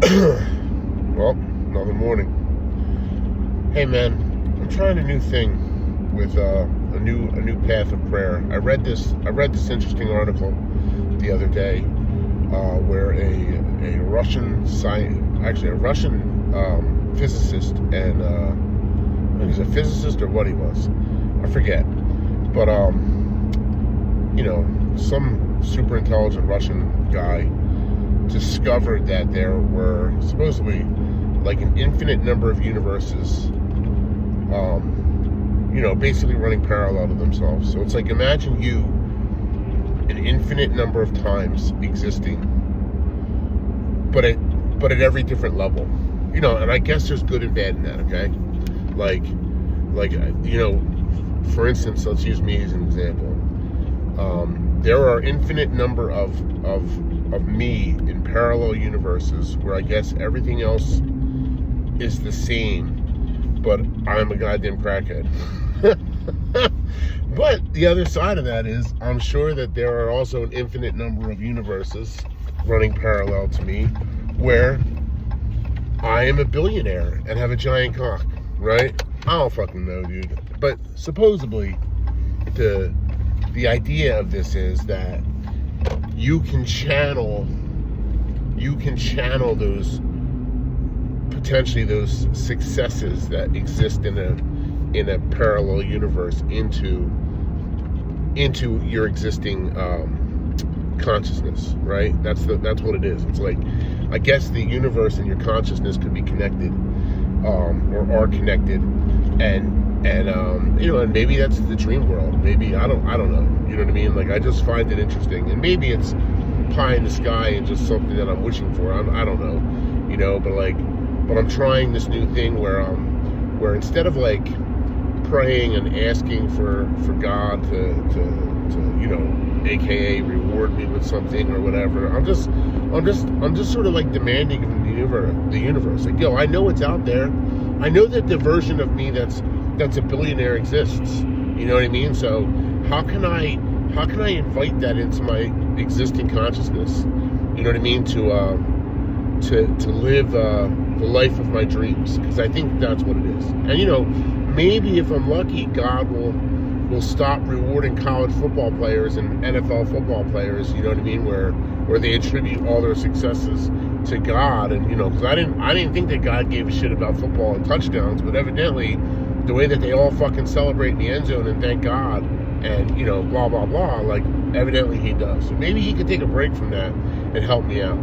Well, another morning. Hey man, I'm trying a new thing with a new path of prayer. I read this interesting article the other day where a Russian physicist and he's a physicist or what he was, I forget, but some super intelligent Russian guy discovered that there were supposedly like an infinite number of universes, basically running parallel to themselves. So it's like, imagine you an infinite number of times existing, but at every different level, and I guess there's good and bad in that. Okay, for instance, let's use me as an example. There are infinite number of me in parallel universes where I guess everything else is the same, but I'm a goddamn crackhead. But the other side of that is, I'm sure that there are also an infinite number of universes running parallel to me where I am a billionaire and have a giant cock, right? I don't fucking know, dude. But supposedly, the idea of this is that you can channel those, potentially those successes that exist in a parallel universe into your existing consciousness, right? That's what it is. It's like, I guess the universe and your consciousness could be connected, or are connected, and maybe that's the dream world. Maybe I don't know. You know what I mean? Like, I just find it interesting, and maybe it's pie in the sky and just something that I'm wishing for. I don't know, but I'm trying this new thing where instead of like praying and asking for God to AKA reward me with something or whatever, I'm just sort of like demanding from the universe. Like, yo, I know it's out there. I know that the version of me that's a billionaire exists. You know what I mean? So how can I invite that into my existing consciousness? You know what I mean? To live the life of my dreams, because I think that's what it is. And maybe if I'm lucky, God will stop rewarding college football players and NFL football players. You know what I mean? Where they attribute all their successes to God, and because I didn't think that God gave a shit about football and touchdowns, but evidently the way that they all fucking celebrate in the end zone and thank God and blah blah blah, like evidently he does. So maybe he could take a break from that and help me out.